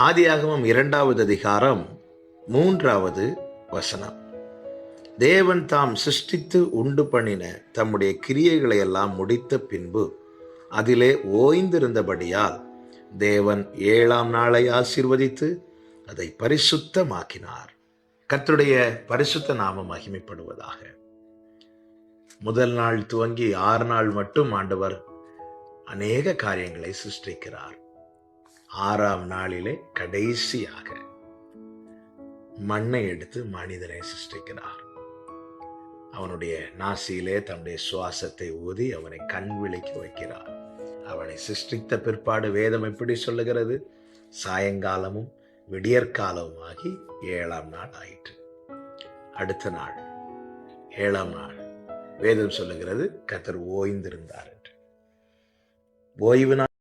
ஆதியாகமம் 2வது அதிகாரம் 3வது வசனம். தேவன் தாம் சிருஷ்டித்து உண்டு பண்ணின தம்முடைய கிரியைகளை எல்லாம் முடித்த பின்பு அதிலே ஓய்ந்திருந்தபடியால் தேவன் 7ஆம் நாளை ஆசீர்வதித்து அதை பரிசுத்தமாக்கினார். கர்த்தருடைய பரிசுத்த நாமம் மகிமைப்படுவதாக. முதல் நாள் துவங்கி 6 நாள் மட்டும் ஆண்டவர் அநேக காரியங்களை சிருஷ்டிக்கிறார். 6ஆம் நாளிலே கடைசியாக மண்ணை எடுத்து மனிதனை சிருஷ்டிக்கிறார். அவனுடைய நாசியிலே தன்னுடைய சுவாசத்தை ஊதி அவனை கண் விழிக்க வைக்கிறார். அவனை சிருஷ்டித்த பிற்பாடு வேதம் எப்படி சொல்லுகிறது? சாயங்காலமும் விடியற்காலமுமாகி 7ஆம் நாள் ஆயிற்று. அடுத்த நாள் 7ஆம் நாள் வேதம் சொல்லுகிறது கர்த்தர் ஓய்ந்திருந்தார் என்று. ஓய்வு நாள்